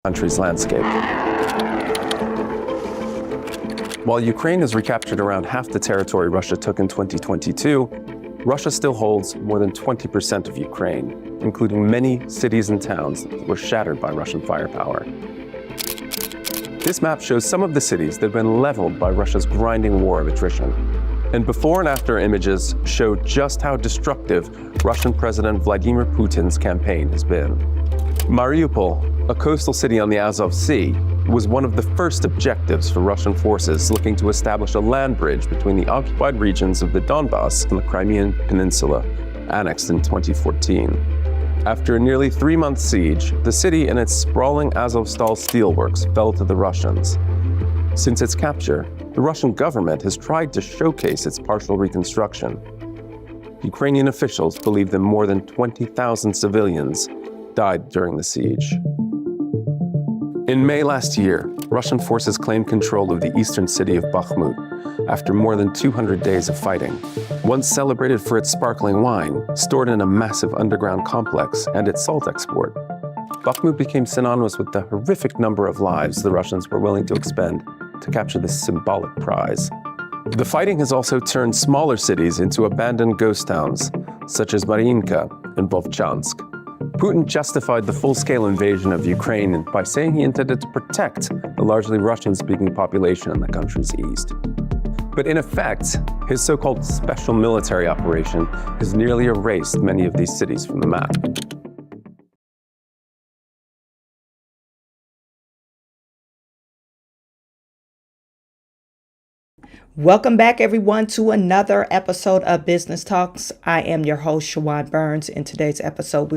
country's landscape. While Ukraine has recaptured around half the territory Russia took in 2022, Russia still holds more than 20% of Ukraine, including many cities and towns that were shattered by Russian firepower. This map shows some of the cities that have been leveled by Russia's grinding war of attrition. And before and after images show just how destructive Russian President Vladimir Putin's campaign has been. Mariupol, a coastal city on the Azov Sea, was one of the first objectives for Russian forces looking to establish a land bridge between the occupied regions of the Donbass and the Crimean Peninsula, annexed in 2014. After a nearly 3-month siege, the city and its sprawling Azovstal steelworks fell to the Russians. Since its capture, the Russian government has tried to showcase its partial reconstruction. Ukrainian officials believe that more than 20,000 civilians died during the siege. In May last year, Russian forces claimed control of the eastern city of Bakhmut after more than 200 days of fighting. Once celebrated for its sparkling wine, stored in a massive underground complex, and its salt export, Bakhmut became synonymous with the horrific number of lives the Russians were willing to expend to capture this symbolic prize. The fighting has also turned smaller cities into abandoned ghost towns, such as Mariinka and Volchansk. Putin justified the full-scale invasion of Ukraine by saying he intended to protect the largely Russian-speaking population in the country's east. But in effect, his so-called special military operation has nearly erased many of these cities from the map. Welcome back, everyone, to another episode of Business Talks. I am your host, Chawanne Burns. In today's episode,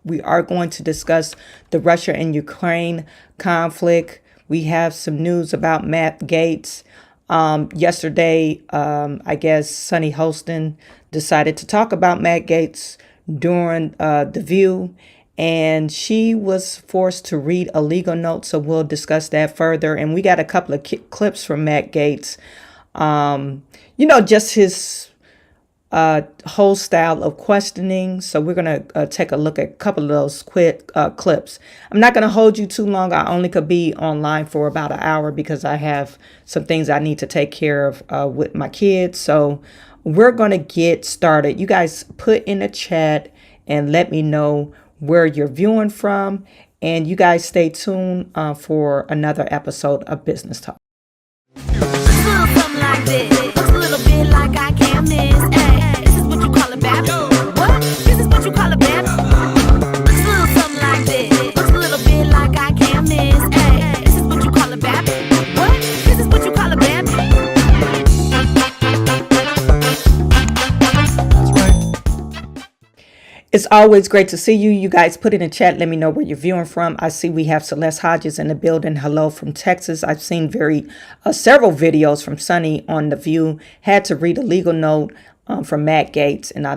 we are going to discuss the Russia and Ukraine conflict. We have some news about Matt Gaetz. Yesterday, I guess Sunny Hostin decided to talk about Matt Gaetz during The View, and she was forced to read a legal note, so we'll discuss that further. And we got a couple of clips from Matt Gaetz. Just his whole style of questioning. So we're going to take a look at a couple of those quick clips. I'm not going to hold you too long. I only could be online for about an hour because I have some things I need to take care of with my kids. So we're going to get started. You guys put in the chat and let me know where you're viewing from. And you guys stay tuned for another episode of Business Talk. Like this. Looks a little bit like I can't miss. Ay, this is what you call a bap. What? This is what you call a bap. Looks a little something like this. Looks a little bit like I can't miss. Ay, this is what you call a bap. What? This is what you call a bap. That's right. It's always great to see you. You guys put it in chat. Let me know where you're viewing from. I see we have Celeste Hodges in the building. Hello from Texas. I've seen several videos from Sunny on The View. Had to read a legal note from Matt Gaetz, and I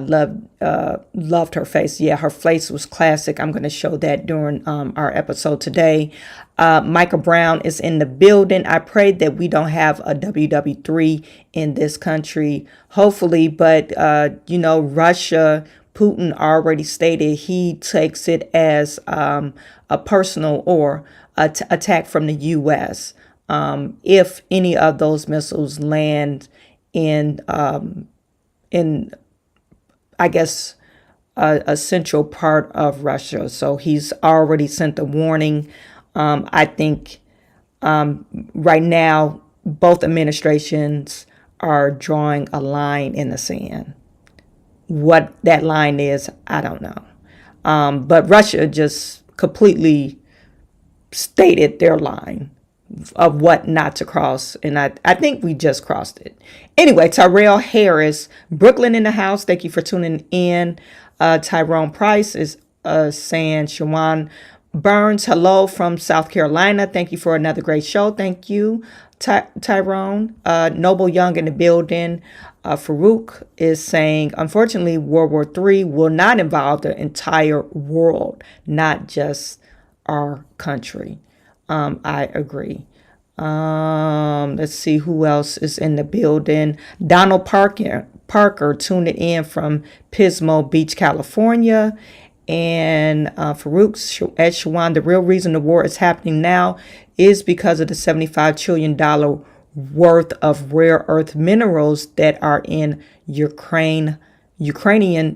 loved her face. Yeah, her face was classic. I'm going to show that during our episode today. Micah Brown is in the building. I prayed that we don't have a WW3 in this country, hopefully, but Russia. Putin already stated he takes it as a personal or attack from the U.S. If any of those missiles land in I guess, a central part of Russia. So he's already sent a warning. I think right now both administrations are drawing a line in the sand. What that line is, I don't know. But Russia just completely stated their line of what not to cross. And I think we just crossed it. Anyway, Tyrell Harris, Brooklyn in the house. Thank you for tuning in. Tyrone Price is saying, Chawanne Burns, hello from South Carolina. Thank you for another great show. Thank you, Tyrone. Noble Young in the building. Farouk is saying, unfortunately, World War III will not involve the entire world, not just our country. I agree. Let's see who else is in the building. Donald Parker tuning in from Pismo Beach, California. And at Chawanne, the real reason the war is happening now is because of the $75 trillion worth of rare earth minerals that are in Ukrainian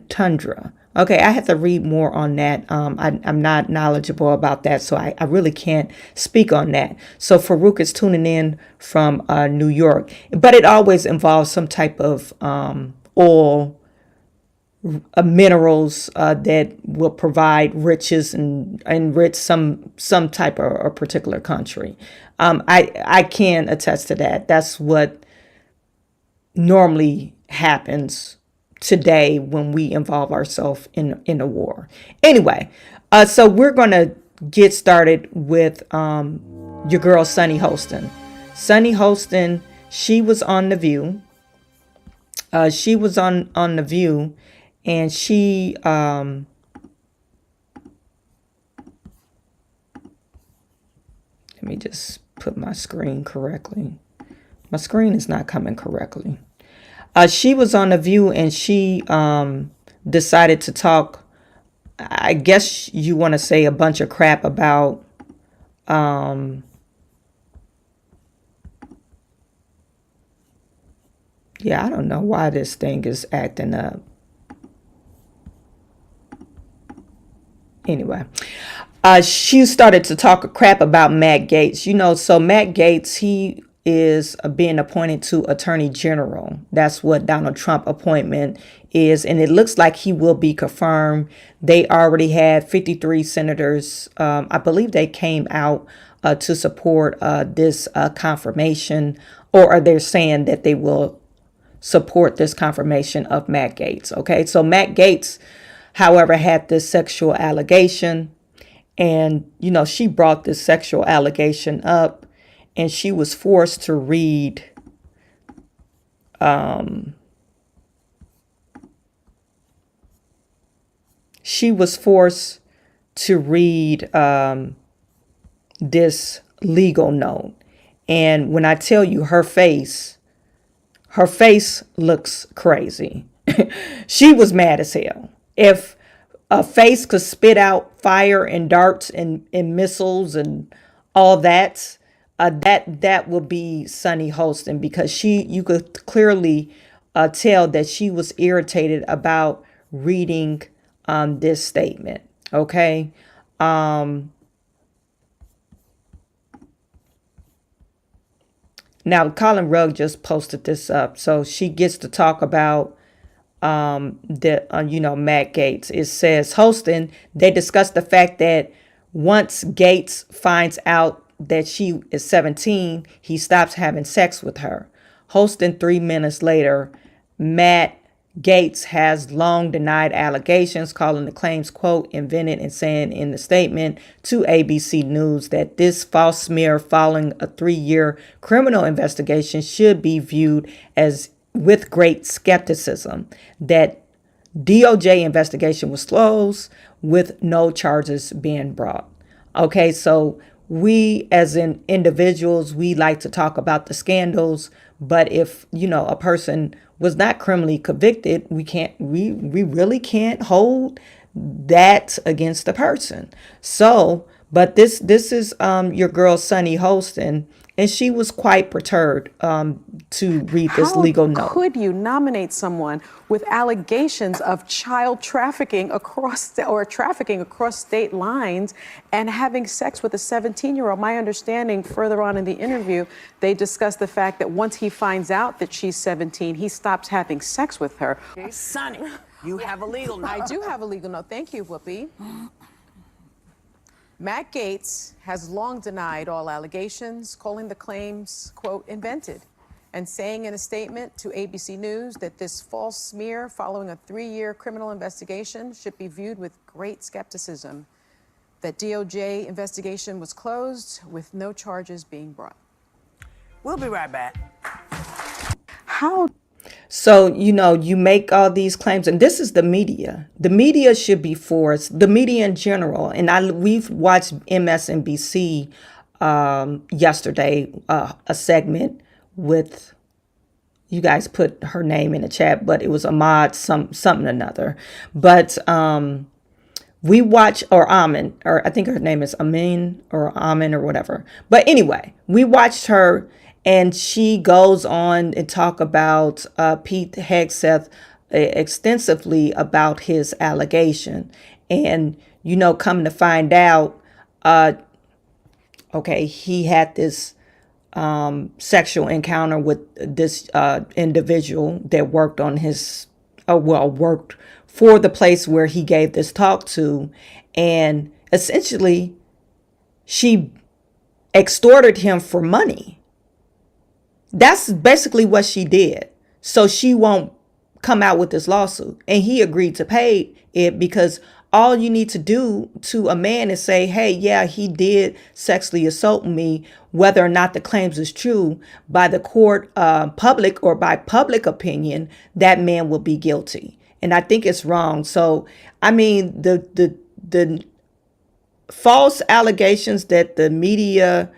tundra. Okay, I have to read more on that. I'm not knowledgeable about that, so I really can't speak on that. So Farouk is tuning in from New York, but it always involves some type of oil, minerals that will provide riches and enrich some type of a particular country. I can attest to that. That's what normally happens today when we involve ourselves in a war. Anyway, so we're gonna get started with your girl Sunny Holston. Sunny Holston, she was on The View. She was on The View, and she let me just put my screen correctly. My screen is not coming correctly. She was on The View, and she decided to talk, I guess you want to say, a bunch of crap about yeah, I don't know why this thing is acting up. Anyway, she started to talk crap about Matt Gaetz. So Matt Gaetz, he is being appointed to Attorney General. That's what Donald Trump appointment is. And it looks like he will be confirmed. They already had 53 senators. I believe they came out to support this confirmation, or they're saying that they will support this confirmation of Matt Gaetz. Okay, so Matt Gaetz, however, had this sexual allegation, and she brought this sexual allegation up, and she was forced to read this legal note. And when I tell you, her face looks crazy. She was mad as hell. If a face could spit out fire and darts and missiles and all that, that would be Sunny Holston, because you could clearly tell that she was irritated about reading this statement. Okay. Now, Colin Rugg just posted this up, so she gets to talk about Matt Gaetz. It says, Holston, they discussed the fact that once Gaetz finds out that she is 17, he stops having sex with her. Holston, 3 minutes later, Matt Gaetz has long denied allegations, calling the claims, quote, invented, and saying in the statement to ABC News that this false smear following a 3-year criminal investigation should be viewed as with great skepticism, that DOJ investigation was closed with no charges being brought. Okay, so we as individuals, we like to talk about the scandals, but if a person was not criminally convicted, we really can't hold that against the person. So, but this is your girl Sunny Holston, and she was quite perturbed to read this legal note. How could you nominate someone with allegations of child trafficking trafficking across state lines and having sex with a 17-year-old? My understanding, further on in the interview, they discussed the fact that once he finds out that she's 17, he stops having sex with her. Sonny, you have a legal note. I do have a legal note. Thank you, Whoopi. Matt Gaetz has long denied all allegations, calling the claims, quote, invented, and saying in a statement to ABC News that this false smear following a 3-year criminal investigation should be viewed with great skepticism, that DOJ investigation was closed with no charges being brought. We'll be right back. How? So, you make all these claims, and this is the media. The media should be forced, the media in general. And we've watched MSNBC yesterday, a segment with, you guys put her name in the chat, but it was Ahmad something another. But we watch, or Amin, or I think her name is Amin or Amin or whatever. But anyway, we watched her, and she goes on and talk about Pete Hegseth extensively about his allegation. And, you know, coming to find out, okay, he had this sexual encounter with this individual that worked on his, worked for the place where he gave this talk to. And essentially, she extorted him for money. That's basically what she did. So she won't come out with this lawsuit. And he agreed to pay it, because all you need to do to a man is say, hey, yeah, he did sexually assault me. Whether or not the claims is true, by the court, public or by public opinion, that man will be guilty. And I think it's wrong. So, I mean, the false allegations that the media,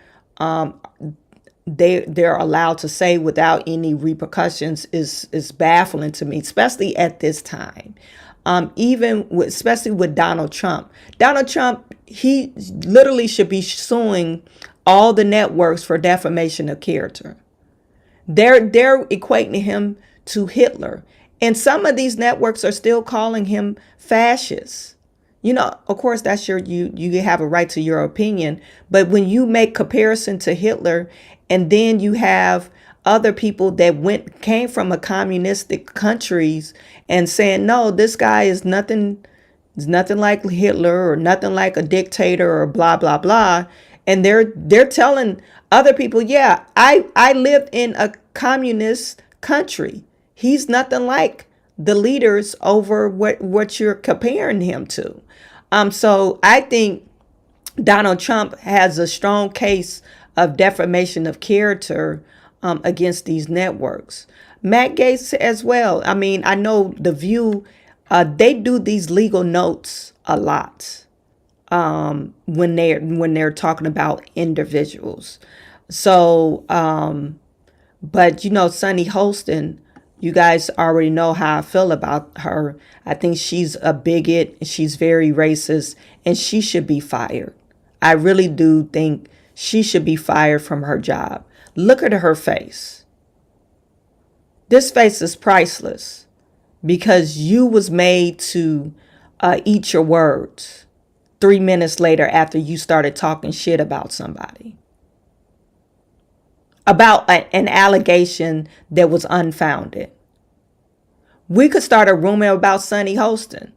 they're allowed to say without any repercussions is baffling to me, especially at this time. Especially with Donald Trump. Donald Trump, he literally should be suing all the networks for defamation of character. They're equating him to Hitler. And some of these networks are still calling him fascist. You know, of course, that's you have a right to your opinion. But when you make comparison to Hitler, and then you have other people that came from a communistic countries and saying, no, this guy is nothing like Hitler or nothing like a dictator or blah, blah, blah. And they're telling other people, yeah, I lived in a communist country. He's nothing like the leaders over what you're comparing him to. So I think Donald Trump has a strong case of defamation of character against these networks. Matt Gaetz as well. I mean, I know The View, they do these legal notes a lot when they're talking about individuals. So, but you know, Sunny Holston, you guys already know how I feel about her. I think she's a bigot, she's very racist, and she should be fired. I really do think she should be fired from her job. Look at her face. This face is priceless, because you was made to eat your words 3 minutes later after you started talking shit about somebody, about an allegation that was unfounded. We could start a rumor about Sunny Holston.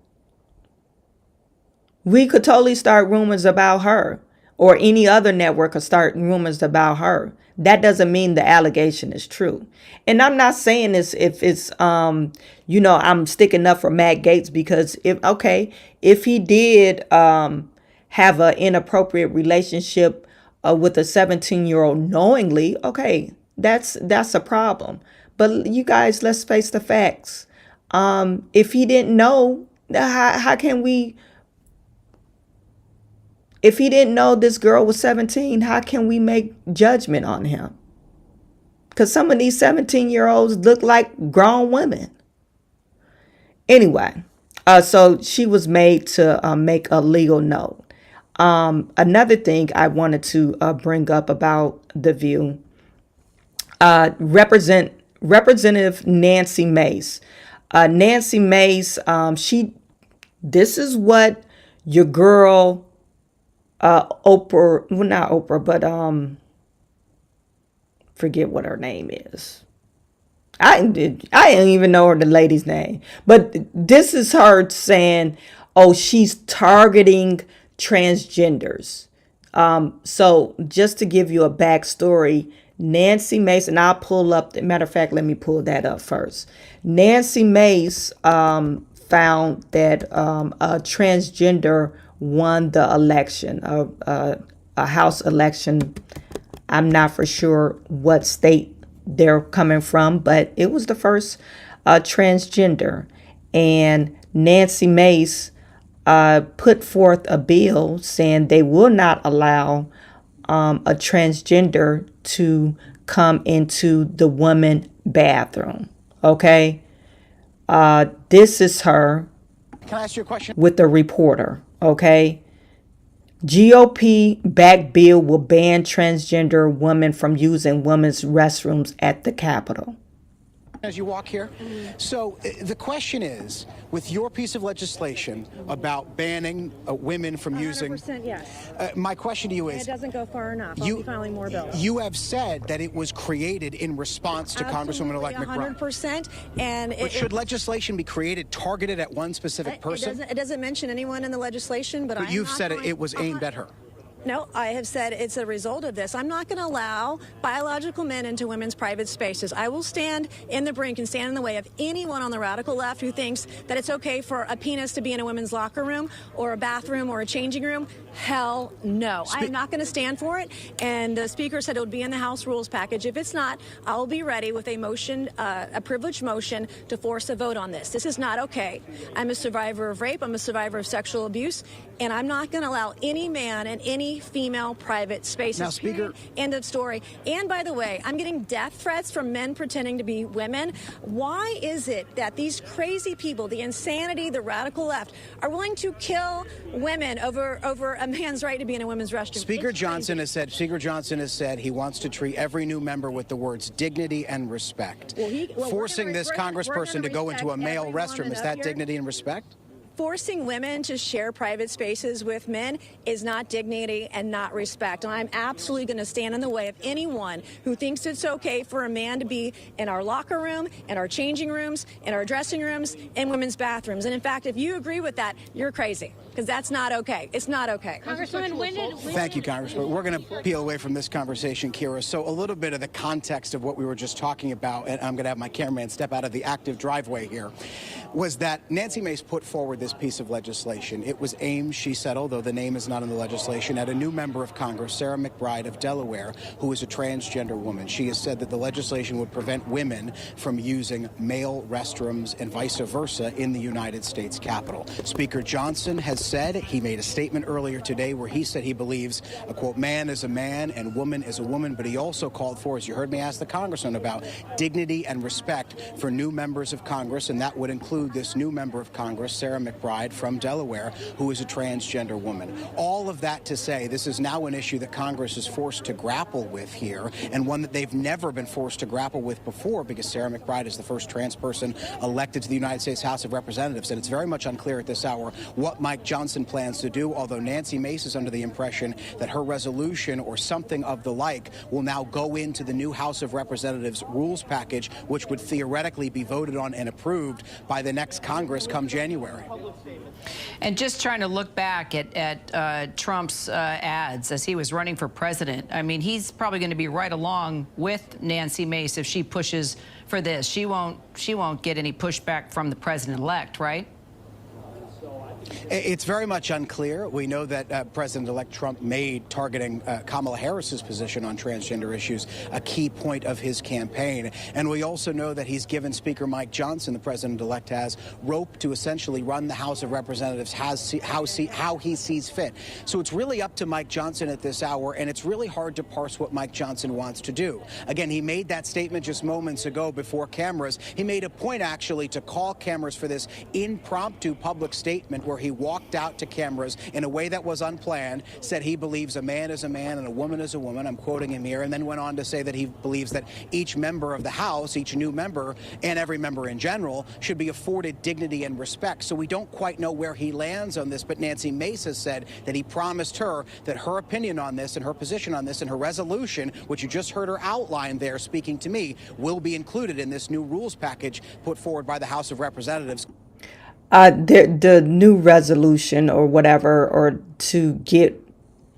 We could totally start rumors about her, or any other network could start rumors about her. That doesn't mean the allegation is true. And I'm not saying this if it's, you know, I'm sticking up for Matt Gaetz, because if he did have an inappropriate relationship with a 17-year-old knowingly, okay, that's a problem. But you guys, let's face the facts. If he didn't know, how can we? If he didn't know this girl was 17, how can we make judgment on him? Because some of these 17-year-olds look like grown women. Anyway, so she was made to make a legal note. Another thing I wanted to bring up about The View, Representative Nancy Mace. Nancy Mace, this is what your girl, Oprah, well, not Oprah, but forget what her name is. I didn't even know the lady's name. But this is her saying, oh, she's targeting transgenders. So just to give you a backstory, Nancy Mace, and I'll pull up, matter of fact, let me pull that up first. Nancy Mace found that a transgender won the election, a House election. I'm not for sure what state they're coming from, but it was the first transgender. And Nancy Mace put forth a bill saying they will not allow a transgender to come into the woman bathroom. Okay. This is her. Can I ask you a question? With the reporter. Okay. GOP backed bill will ban transgender women from using women's restrooms at the Capitol. As you walk here. So the question is, with your piece of legislation about banning women from using... 100% yes. My question to you is... It doesn't go far enough. I'll be filing more bills. You have said that it was created in response to Congresswoman-elect McBride. 100%. And But should legislation be created targeted at one specific person? It doesn't mention anyone in the legislation, but You've said it was aimed at her. No, I have said it's a result of this. I'm not going to allow biological men into women's private spaces. I will stand in the brink and stand in the way of anyone on the radical left who thinks that it's okay for a penis to be in a women's locker room or a bathroom or a changing room. Hell no. I am not going to stand for it. And the Speaker said it would be in the House rules package. If it's not, I will be ready with a motion, a privileged motion, to force a vote on this. This is not okay. I'm a survivor of rape. I'm a survivor of sexual abuse. And I'm not going to allow any man in any female private spaces. Now, Speaker. End of story. And by the way, I'm getting death threats from men pretending to be women. Why is it that these crazy people, the insanity, the radical left, are willing to kill women over a man's right to be in a women's restroom? Speaker Johnson has said he wants to treat every new member with the words dignity and respect. Forcing this congressperson to go into a male restroom, is that dignity and respect? Forcing women to share private spaces with men is not dignity and not respect. And I'm absolutely going to stand in the way of anyone who thinks it's okay for a man to be in our locker room, in our changing rooms, in our dressing rooms, in women's bathrooms. And in fact, if you agree with that, you're crazy, because that's not okay. It's not okay. Congresswoman, Thank you, Congressman. We're going to peel away from this conversation, Kira. So a little bit of the context of what we were just talking about, and I'm going to have my cameraman step out of the active driveway here, was that Nancy Mace put forward this piece of legislation. It was aimed, she said, although the name is not in the legislation, at a new member of Congress, Sarah McBride of Delaware, who is a transgender woman. She has said that the legislation would prevent women from using male restrooms and vice versa in the United States Capitol. Speaker Johnson has said, he made a statement earlier today where he said he believes, a quote, man is a man and woman is a woman, but he also called for, as you heard me ask the congressman about, dignity and respect for new members of Congress, and that would include this new member of Congress, Sarah McBride from Delaware, who is a transgender woman. All of that to say, this is now an issue that Congress is forced to grapple with here, and one that they've never been forced to grapple with before, because Sarah McBride is the first trans person elected to the United States House of Representatives, and it's very much unclear at this hour what Mike Johnson plans to do, although Nancy Mace is under the impression that her resolution or something of the like will now go into the new House of Representatives rules package, which would theoretically be voted on and approved by the next Congress come January. And just trying to look back at Trump's ads as he was running for president, I mean, he's probably going to be right along with Nancy Mace if she pushes for this. She won't get any pushback from the president-elect, right? It's very much unclear. We know that President-elect Trump made targeting Kamala Harris's position on transgender issues a key point of his campaign. And we also know that he's given Speaker Mike Johnson, the president-elect has, rope to essentially run the House of Representatives how he sees fit. So it's really up to Mike Johnson at this hour, and it's really hard to parse what Mike Johnson wants to do. Again, he made that statement just moments ago before cameras. He made a point, actually, to call cameras for this impromptu public statement where he walked out to cameras in a way that was unplanned, said he believes a man is a man and a woman is a woman. I'm quoting him here, and then went on to say that he believes that each member of the House, each new member, and every member in general, should be afforded dignity and respect. So we don't quite know where he lands on this, but Nancy Mace has said that he promised her that her opinion on this and her position on this and her resolution, which you just heard her outline there speaking to me, will be included in this new rules package put forward by the House of Representatives. The new resolution or whatever, or to get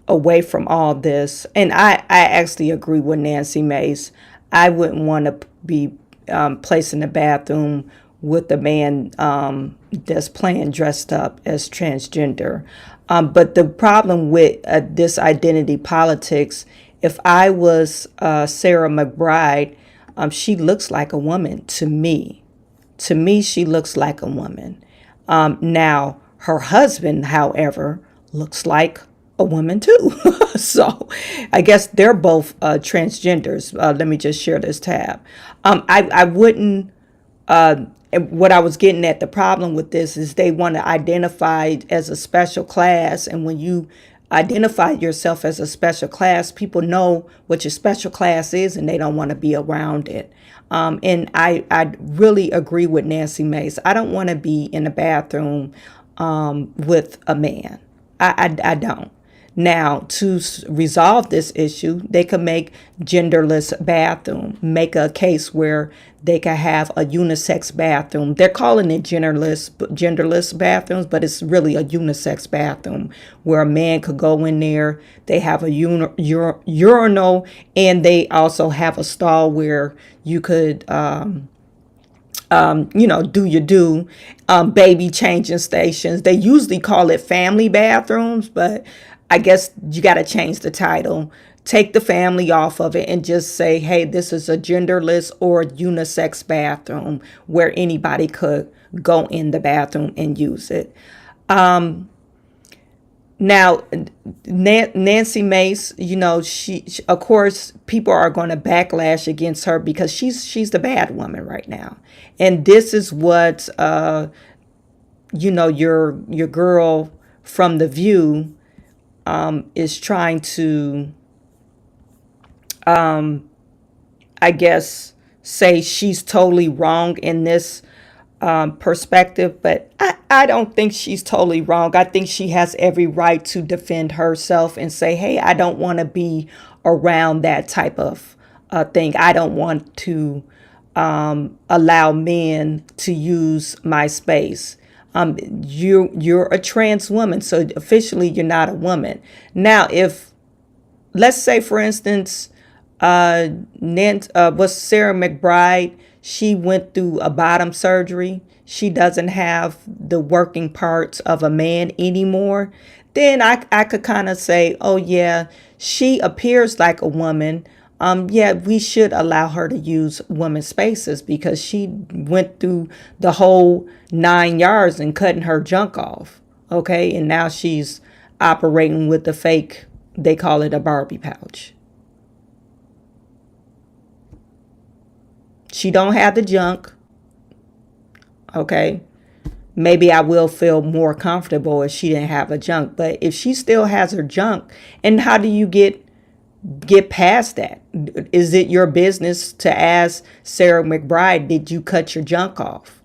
away from all this, and I actually agree with Nancy Mace. I wouldn't want to be placed in the bathroom with a man that's playing dressed up as transgender. But the problem with this identity politics, if I was Sarah McBride, she looks like a woman to me. To me, she looks like a woman. Now, her husband, however, looks like a woman too. So I guess they're both transgenders. Let me just share this tab. I wouldn't and what I was getting at, the problem with this is they want to identify as a special class. And when you identify yourself as a special class, people know what your special class is and they don't want to be around it. And I really agree with Nancy Mace. I don't want to be in the bathroom with a man. I don't. Now, to resolve this issue, they could make genderless bathroom, make a case where they could have a unisex bathroom. They're calling it genderless bathrooms, but it's really a unisex bathroom where a man could go in there. They have a urinal, and they also have a stall where you could baby changing stations. They usually call it family bathrooms, but I guess you got to change the title, take the family off of it, and just say, hey, this is a genderless or unisex bathroom where anybody could go in the bathroom and use it. Now, Nancy Mace, she of course, people are going to backlash against her because she's the bad woman right now. And this is what, your girl from The View is trying to, I guess, say she's totally wrong in this perspective, but I don't think she's totally wrong. I think she has every right to defend herself and say, hey, I don't want to be around that type of thing. I don't want to allow men to use my space. You're a trans woman, so officially you're not a woman. Now, if, let's say, for instance, was Sarah McBride, she went through a bottom surgery. She doesn't have the working parts of a man anymore. Then I could kind of say, oh yeah, she appears like a woman. Yeah, we should allow her to use women's spaces because she went through the whole 9 yards and cutting her junk off. Okay, and now she's operating with the fake, they call it a Barbie pouch. She don't have the junk. Okay, maybe I will feel more comfortable if she didn't have a junk. But if she still has her junk, and how do you get past that? Is it your business to ask Sarah McBride, did you cut your junk off?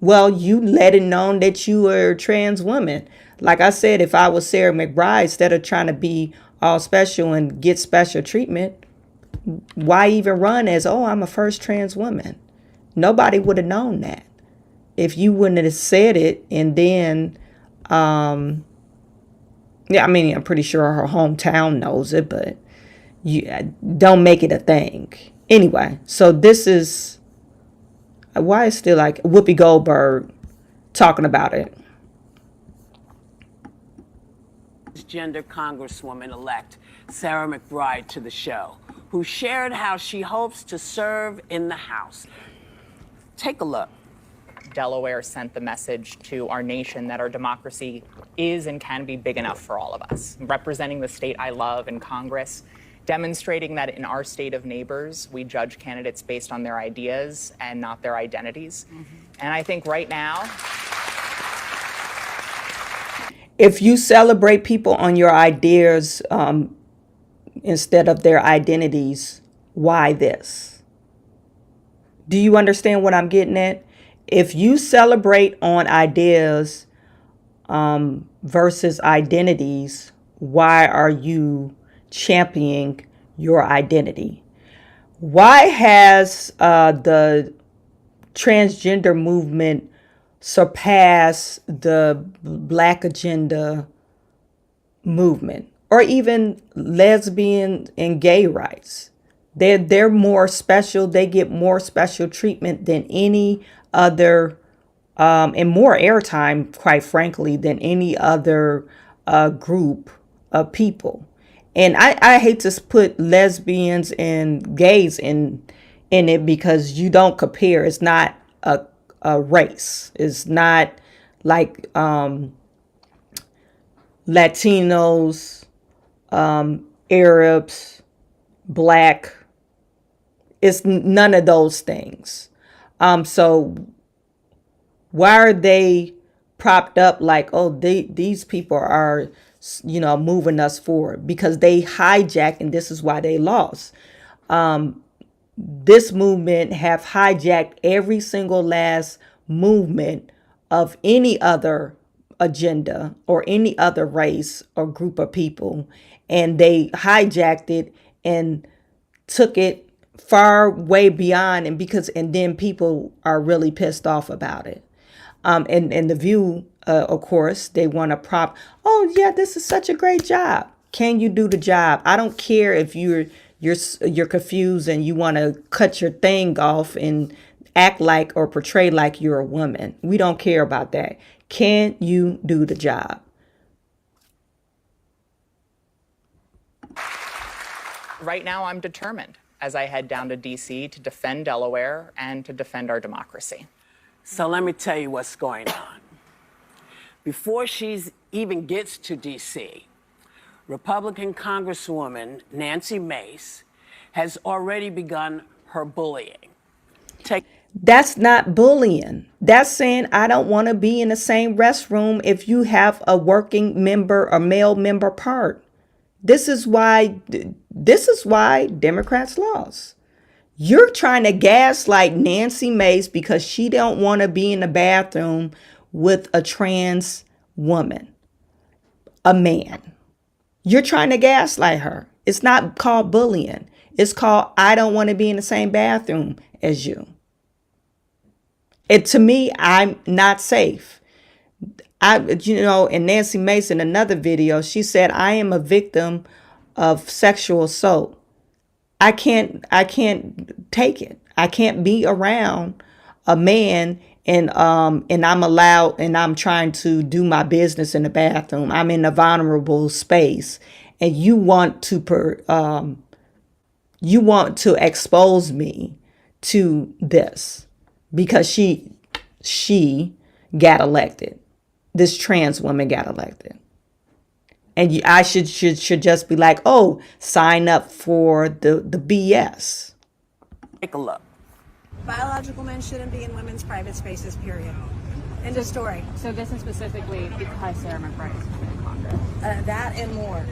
Well, you let it known that you were a trans woman. Like I said, if I was Sarah McBride, instead of trying to be all special and get special treatment, why even run as, oh, I'm a first trans woman? Nobody would have known that if you wouldn't have said it. And then, yeah, I mean, I'm pretty sure her hometown knows it, but you don't make it a thing. Anyway, so this is why it's still like Whoopi Goldberg talking about it. Transgender Congresswoman-elect Sarah McBride to the show, who shared how she hopes to serve in the House. Take a look. Delaware sent the message to our nation that our democracy is and can be big enough for all of us. Representing the state I love in Congress, demonstrating that in our state of neighbors, we judge candidates based on their ideas and not their identities. And I think right now, if you celebrate people on your ideas instead of their identities, why this? Do you understand what I'm getting at? If you celebrate on ideas versus identities, why are you championing your identity? Why has the transgender movement surpassed the Black agenda movement, or even lesbian and gay rights? They're more special. They get more special treatment than any other, and more airtime, quite frankly, than any other group of people. And I hate to put lesbians and gays in it because you don't compare. It's not a race. It's not like Latinos, Arabs, Black. It's none of those things. So why are they propped up like, oh, these people are, moving us forward? Because they hijacked, and this is why they lost. This movement have hijacked every single last movement of any other agenda or any other race or group of people, and they hijacked it and took it far way beyond, and then people are really pissed off about it. And the View, of course, they want to oh yeah, this is such a great job. Can you do the job? I don't care if you're confused and you want to cut your thing off and act like or portray like you're a woman. We don't care about that. Can you do the job? Right now, I'm determined as I head down to D.C. to defend Delaware and to defend our democracy. So let me tell you what's going on. Before she even gets to D.C., Republican Congresswoman Nancy Mace has already begun her bullying. That's not bullying. That's saying I don't want to be in the same restroom if you have a working member or male member part. This is why Democrats lost. You're trying to gaslight Nancy Mace because she don't want to be in the bathroom with a trans woman, a man. You're trying to gaslight her. It's not called bullying. It's called I don't want to be in the same bathroom as you. To me, I'm not safe. And Nancy Mace in another video, she said, I am a victim of sexual assault. I can't take it. I can't be around a man and I'm trying to do my business in the bathroom. I'm in a vulnerable space, and you want to expose me to this because she got elected. This trans woman got elected. And I should just be like, oh, sign up for the BS. Take a look. Biological men shouldn't be in women's private spaces, period. End of story. So this is specifically because Sarah McBride is in Congress. That and more.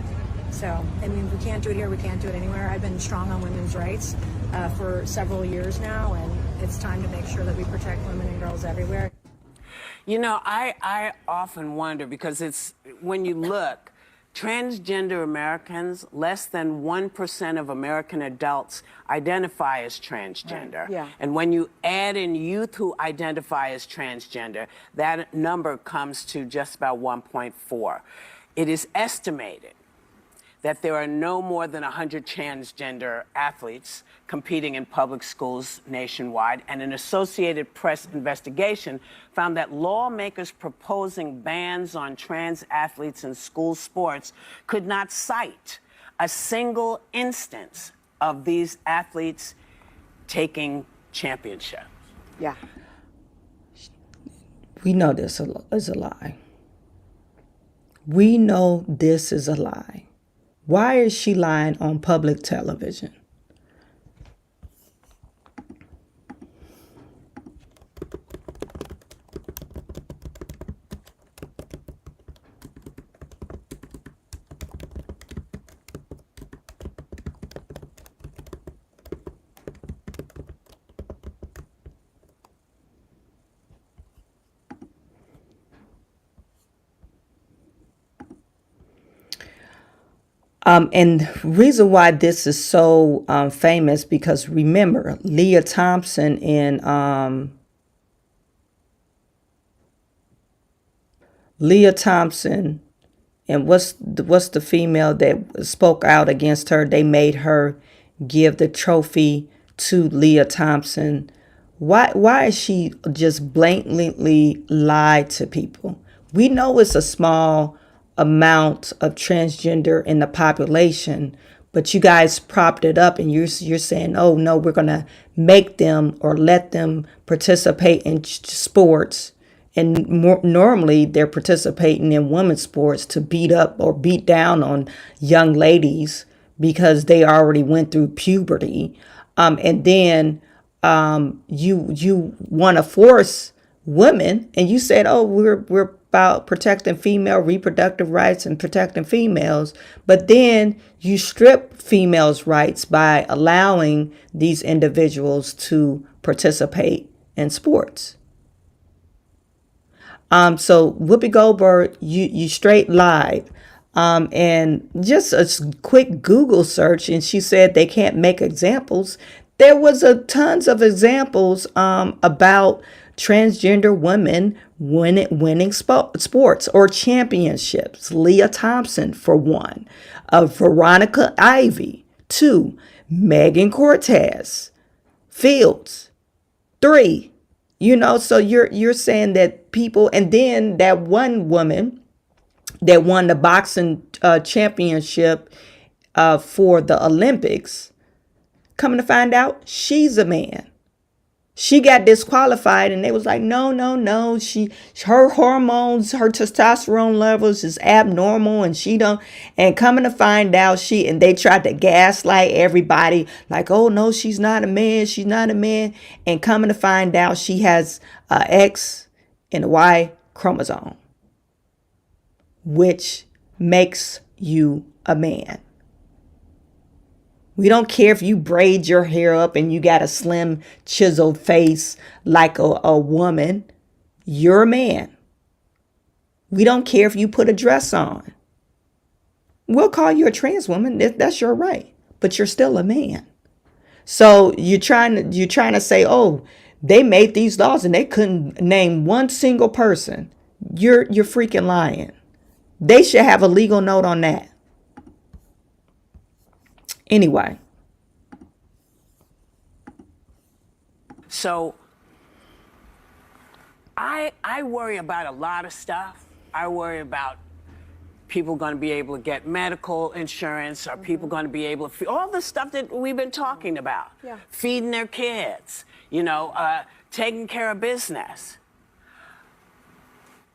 So, I mean, we can't do it here. We can't do it anywhere. I've been strong on women's rights for several years now, and it's time to make sure that we protect women and girls everywhere. You know, I often wonder, because it's, when you look, transgender Americans, less than 1% of American adults identify as transgender. Right. Yeah. And when you add in youth who identify as transgender, that number comes to just about 1.4. It is estimated that there are no more than 100 transgender athletes competing in public schools nationwide, and an Associated Press investigation found that lawmakers proposing bans on trans athletes in school sports could not cite a single instance of these athletes taking championships. Yeah. We know this is a lie. We know this is a lie. Why is she lying on public television? And the reason why this is so famous, because remember, Leah Thompson and what's the female that spoke out against her? They made her give the trophy to Leah Thompson. Why is she just blatantly lied to people? We know it's a small amount of transgender in the population, but you guys propped it up, and you're saying, oh no, we're gonna make them or let them participate in sports, and normally they're participating in women's sports to beat up or beat down on young ladies because they already went through puberty, and then you want to force women, and you said, oh, we're about protecting female reproductive rights and protecting females, but then you strip females' rights by allowing these individuals to participate in sports. So Whoopi Goldberg, you straight lied. And just a quick Google search, and she said they can't make examples. There was tons of examples about transgender women winning sports or championships. Leah Thompson, for one. Veronica Ivy. 2. Megan Cortez. Fields. 3. So you're saying that people, and then that one woman that won the boxing championship for the Olympics, coming to find out she's a man. She got disqualified, and they was like, no. Her hormones, her testosterone levels is abnormal, and she don't. And coming to find out, and they tried to gaslight everybody, like, oh no, she's not a man, she's not a man. And coming to find out, she has a X and a Y chromosome, which makes you a man. We don't care if you braid your hair up and you got a slim, chiseled face like a woman. You're a man. We don't care if you put a dress on. We'll call you a trans woman. That's your right. But you're still a man. So you're trying to say, oh, they made these laws and they couldn't name one single person. You're freaking lying. They should have a legal note on that. Anyway. So I worry about a lot of stuff. I worry about people going to be able to get medical insurance. Are people going to be able to all the stuff that we've been talking about? Yeah. Feeding their kids, taking care of business.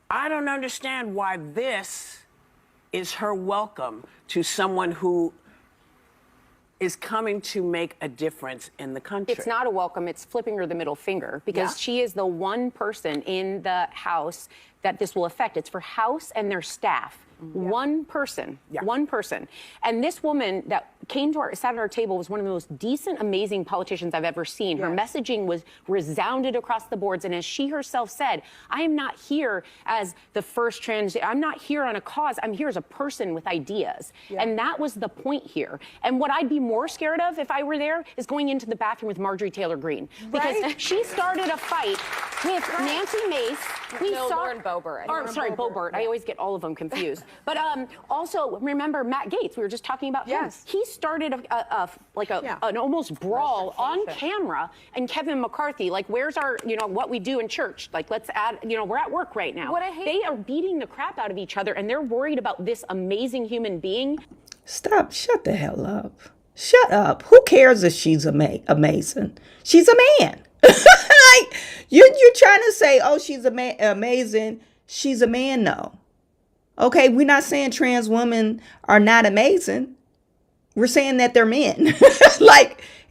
I don't understand why this is her welcome to someone who is coming to make a difference in the country. It's not a welcome, it's flipping her the middle finger, because she is the one person in the House that this will affect. It's for House and their staff. One person, one person. And this woman that sat at our table was one of the most decent, amazing politicians I've ever seen. Her messaging was resounded across the boards. And as she herself said, I am not here as the first I'm not here on a cause. I'm here as a person with ideas. And that was the point here. And what I'd be more scared of if I were there is going into the bathroom with Marjorie Taylor Greene. Because she started a fight with Nancy Mace. Lauren Boebert. Boebert. I always get all of them confused. But also, remember Matt Gaetz, we were just talking about him. He started an almost brawl on camera, and Kevin McCarthy, like, where's our, what we do in church? Like, let's add, we're at work right now. They are beating the crap out of each other, and they're worried about this amazing human being. Stop. Shut the hell up. Shut up. Who cares if she's amazing? She's a man. Like, you're trying to say, oh, she's amazing. She's a man, no. Okay, we're not saying trans women are not amazing. We're saying that they're men.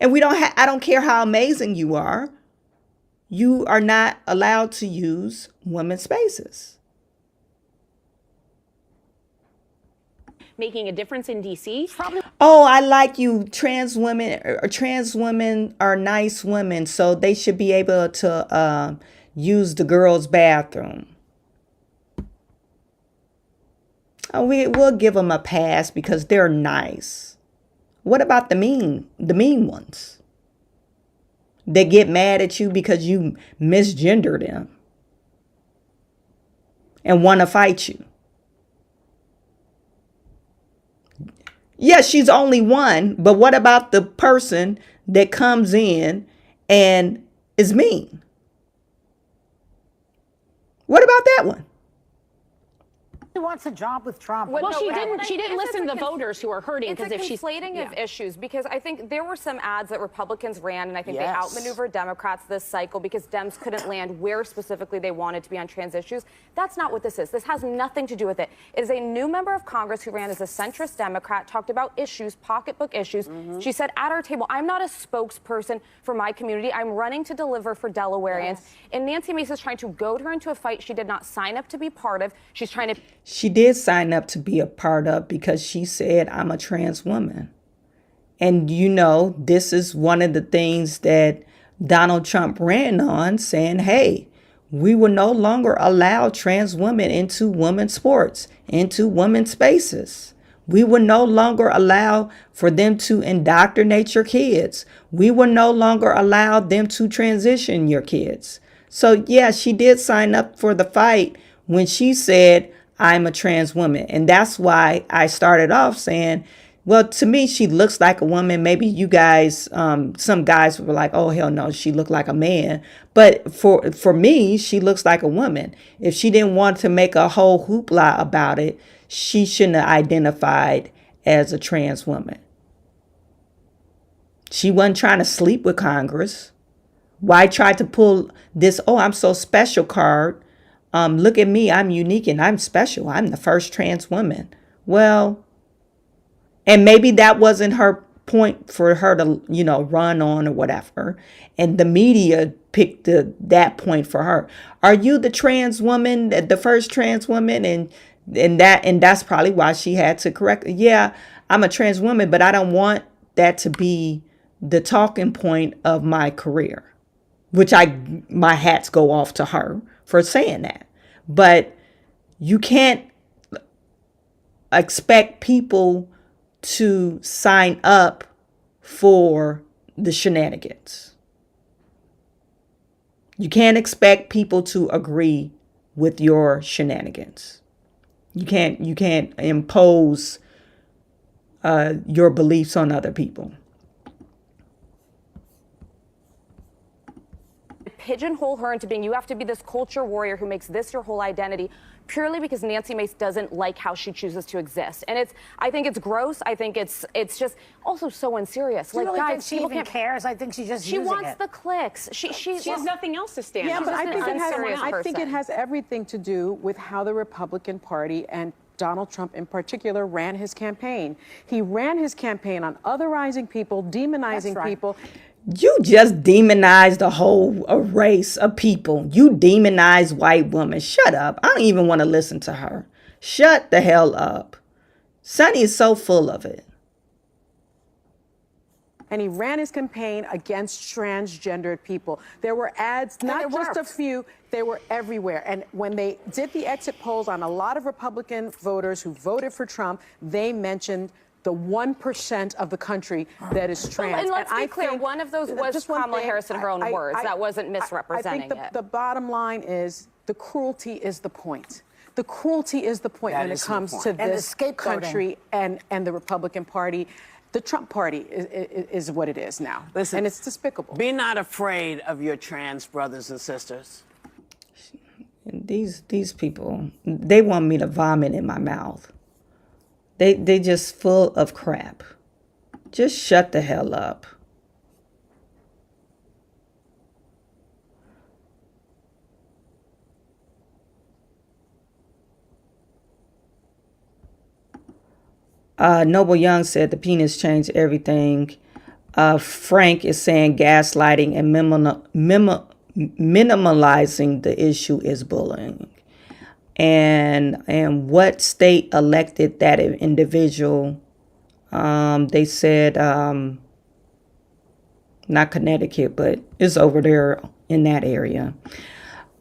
And I don't care how amazing you are. You are not allowed to use women's spaces. Making a difference in D.C. Oh, I like you. Trans women are nice women, so they should be able to use the girls' bathroom. We'll give them a pass because they're nice. What about the mean ones? They get mad at you because you misgender them and want to fight you. Yeah, she's only one, but what about the person that comes in and is mean? What about that one? He wants a job with Trump. Well, she didn't listen to the voters who are hurting It's a because if she's conflating of issues because I think there were some ads that Republicans ran and I think they Yes. outmaneuvered Democrats this cycle because Dems couldn't land where specifically they wanted to be on trans issues. That's not what this is. This has nothing to do with it. It is a new member of Congress who ran as a centrist Democrat, talked about issues, pocketbook issues. She said at our table, I'm not a spokesperson for my community. I'm running to deliver for Delawareans. And Nancy Mace is trying to goad her into a fight she did not sign up to be part of. She's trying to She did sign up to be a part of because she said, I'm a trans woman. And you know, this is one of the things that Donald Trump ran on, saying, hey, we will no longer allow trans women into women's sports, into women's spaces. We will no longer allow for them to indoctrinate your kids. We will no longer allow them to transition your kids. So yeah, she did sign up for the fight when she said, I'm a trans woman. And that's why I started off saying, well, to me, she looks like a woman. Maybe you guys, some guys were like, oh, hell no, she looked like a man. But for me, she looks like a woman. If she didn't want to make a whole hoopla about it, she shouldn't have identified as a trans woman. She wasn't trying to sleep with Congress. Why try to pull this, oh, I'm so special card? Look at me, I'm unique and I'm special. I'm the first trans woman. Well, and maybe that wasn't her point for her to, you know, run on or whatever. And the media picked that point for her. Are you the trans woman, the first trans woman? And that's probably why she had to correct. Yeah, I'm a trans woman, but I don't want that to be the talking point of my career, which my hats go off to her for saying that. But you can't expect people to sign up for the shenanigans. You can't expect people to agree with your shenanigans. You can't impose your beliefs on other people. pigeonhole her into being, you have to be this culture warrior who makes this your whole identity, purely because Nancy Mace doesn't like how she chooses to exist. And I think it's gross. I think it's just also so unserious. Do you Like, really guys, think she even cares? I think she's just she using wants it. the clicks. She has nothing else to stand Yeah, on. but I think it person. has everything to do with how the Republican Party and Donald Trump in particular ran his campaign. He ran his campaign on otherizing people, demonizing people. You just demonized a whole race of people. You demonized white women. Shut up. I don't even want to listen to her. Shut the hell up. Sonny is so full of it. And he ran his campaign against transgendered people. There were ads, not just a few, they were everywhere. And when they did the exit polls on a lot of Republican voters who voted for Trump, they mentioned the 1% of the country that is trans. And let's be clear, one of those was Kamala Harris in her own words. That wasn't misrepresenting I think the bottom line is the cruelty is the point. The cruelty is the point when it comes to this country and the Republican Party. The Trump Party is what it is now. Listen, and it's despicable. Be not afraid of your trans brothers and sisters. These people, they want me to vomit in my mouth. They just full of crap. Just shut the hell up. Noble Young said the penis changed everything. Frank is saying gaslighting and minimalizing the issue is bullying. And what state elected that individual? They said not Connecticut, but it's over there in that area.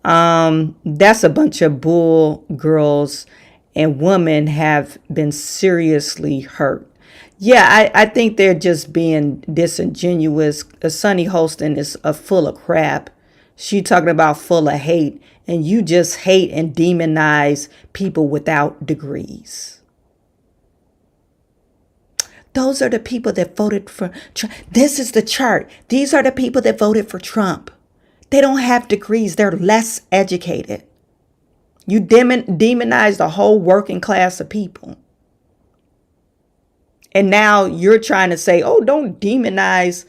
That's a bunch of bull. Girls and women have been seriously hurt. Yeah, I think they're just being disingenuous. Sunny Holston is full of crap. She talking about full of hate, and you just hate and demonize people without degrees. Those are the people that voted for Trump. This is the chart. These are the people that voted for Trump. They don't have degrees. They're less educated. You demonize the whole working class of people. And now you're trying to say, oh, don't demonize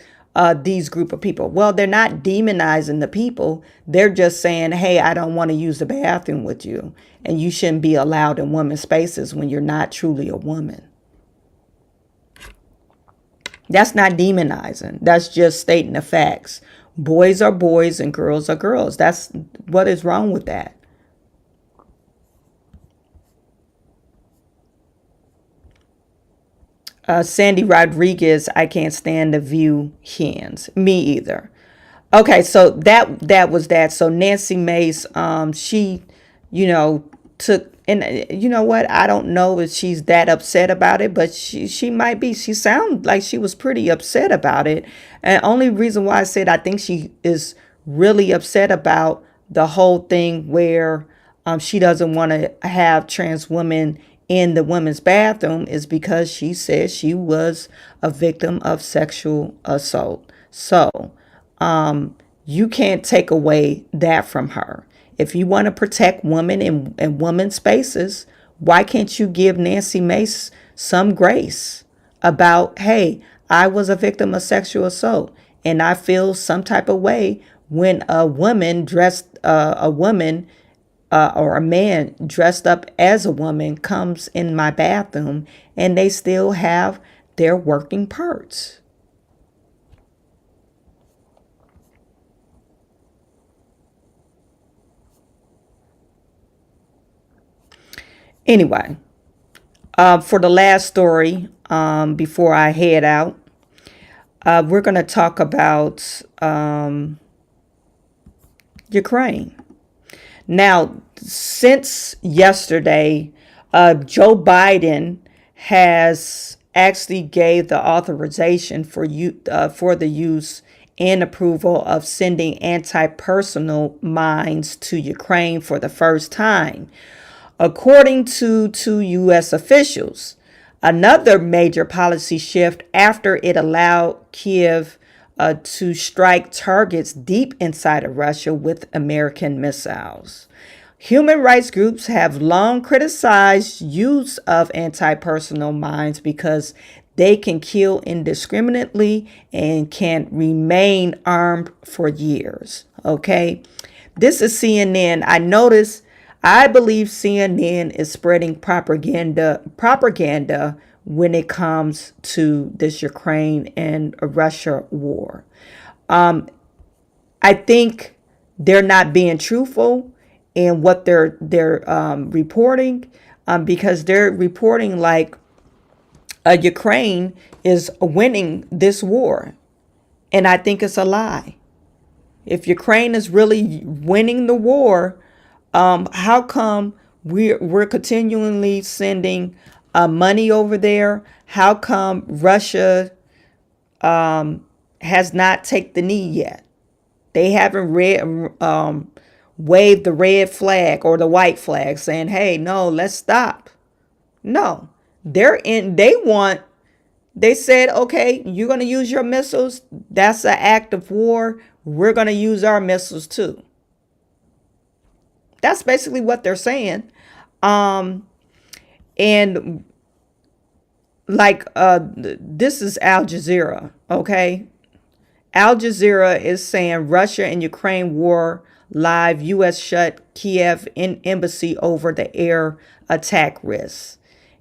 these group of people. Well, they're not demonizing the people. They're just saying, hey, I don't want to use the bathroom with you. And you shouldn't be allowed in women's spaces when you're not truly a woman. That's not demonizing. That's just stating the facts. Boys are boys and girls are girls. That's what is wrong with that. Sandy Rodriguez, I can't stand the view hens. Me either. Okay, so that was that. So Nancy Mace, she, took, and you know what? I don't know if she's that upset about it, but she might be. She sounded like she was pretty upset about it. And only reason why I said I think she is really upset about the whole thing where she doesn't want to have trans women in the women's bathroom is because she says she was a victim of sexual assault. So you can't take away that from her. If you want to protect women in women's spaces, why can't you give Nancy Mace some grace about, hey, I was a victim of sexual assault and I feel some type of way when a woman or a man dressed up as a woman comes in my bathroom and they still have their working parts. Anyway, for the last story, before I head out, we're going to talk about Ukraine. Now, since yesterday, Joe Biden has actually gave the authorization for the use and approval of sending anti-personnel mines to Ukraine for the first time. According to two U.S. officials, another major policy shift after it allowed Kiev to strike targets deep inside of Russia with American missiles. Human rights groups have long criticized use of anti-personnel mines because they can kill indiscriminately and can remain armed for years. Okay, this is CNN. I believe CNN is spreading propaganda when it comes to this Ukraine and Russia war. I think they're not being truthful in what they're reporting, because they're reporting like Ukraine is winning this war, and I think it's a lie. If Ukraine is really winning the war, how come we're continually sending money over there? How come Russia has not taken the knee yet? They haven't waved the red flag or the white flag saying, hey, no, let's stop. No, they said, okay, you're going to use your missiles. That's an act of war. We're going to use our missiles too. That's basically what they're saying. And like, this is Al Jazeera, okay? Al Jazeera is saying Russia and Ukraine war live, U.S. shut Kiev embassy over the air attack risks.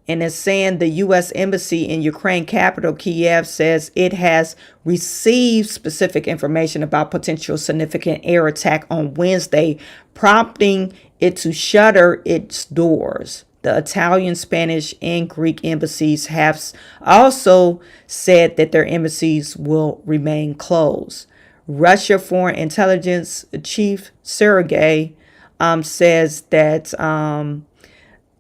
And it's saying the U.S. embassy in Ukraine capital Kiev says it has received specific information about potential significant air attack on Wednesday, prompting it to shutter its doors. The Italian, Spanish, and Greek embassies have also said that their embassies will remain closed. Russia Foreign Intelligence Chief Sergei says that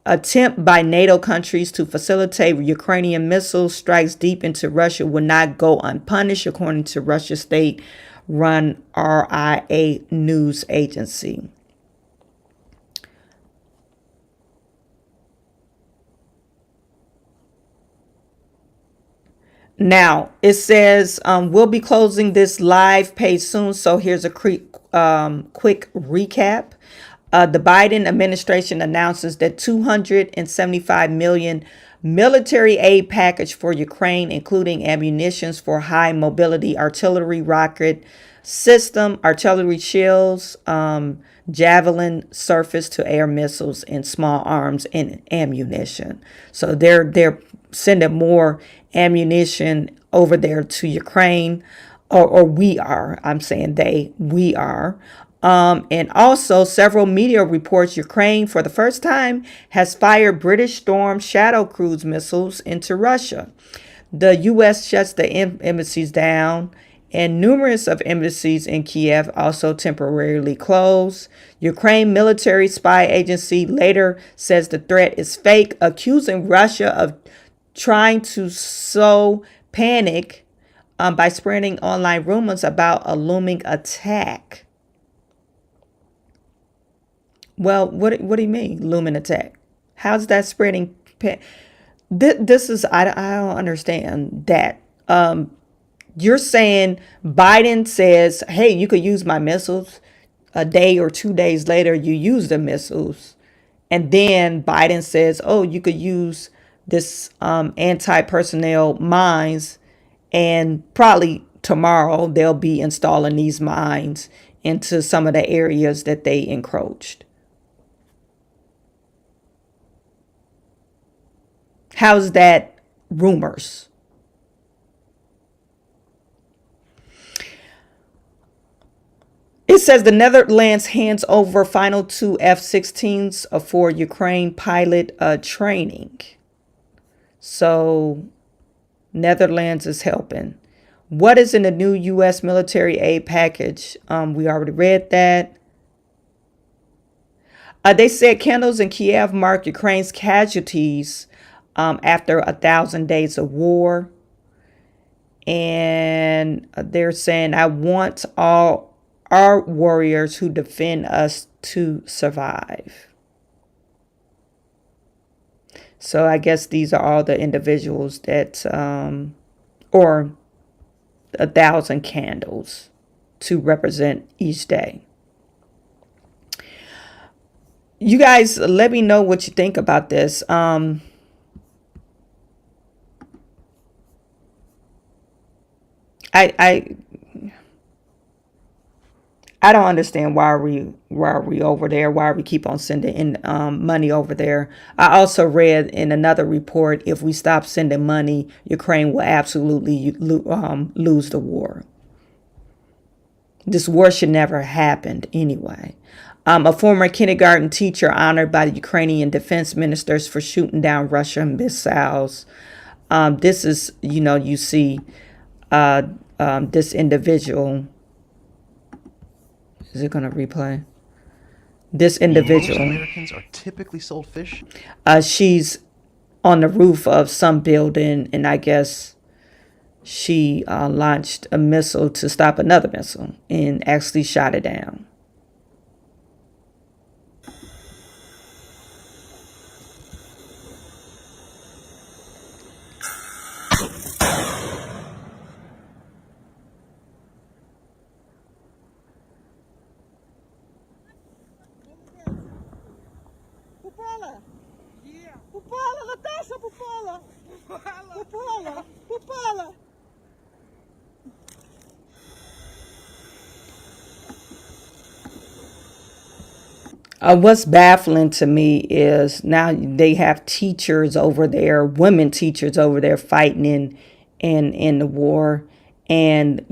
attempt by NATO countries to facilitate Ukrainian missile strikes deep into Russia will not go unpunished, according to Russia's state-run RIA news agency. Now, it says we'll be closing this live page soon, so here's a quick recap. The Biden administration announces that 275 million military aid package for Ukraine, including ammunitions for high mobility artillery rocket system, artillery shields, javelin surface to air missiles, and small arms and ammunition. So they're sending more ammunition over there to Ukraine, or we are. I'm saying we are. And also, several media reports Ukraine, for the first time, has fired British Storm Shadow cruise missiles into Russia. The U.S. shuts the embassies down, and numerous of embassies in Kiev also temporarily closed. Ukraine military spy agency later says the threat is fake, accusing Russia of trying to sow panic by spreading online rumors about a looming attack. Well, what do you mean, looming attack? How's that spreading? This is, I don't understand that. You're saying Biden says, hey, you could use my missiles. A day or 2 days later, you use the missiles. And then Biden says, oh, you could use this anti-personnel mines. And probably tomorrow, they'll be installing these mines into some of the areas that they encroached. How's that rumors? It says the Netherlands hands over final 2 F-16s for Ukraine pilot training. So Netherlands is helping. What is in the new U.S. military aid package? We already read that. They said candles in Kiev mark Ukraine's casualties after 1,000 days of war. And they're saying, I want all our warriors who defend us to survive. So I guess these are all the individuals that, or 1,000 candles to represent each day. You guys, let me know what you think about this. I don't understand why are we over there? Why we keep on sending in money over there? I also read in another report, if we stop sending money, Ukraine will absolutely lose the war. This war should never happened anyway. A former kindergarten teacher honored by the Ukrainian defense ministers for shooting down Russian missiles. This is, you see this individual. Is it going to replay? This individual. Most Americans are typically sold fish. She's on the roof of some building, and I guess she launched a missile to stop another missile and actually shot it down. What's baffling to me is now they have teachers over there, women teachers over there fighting in the war. And,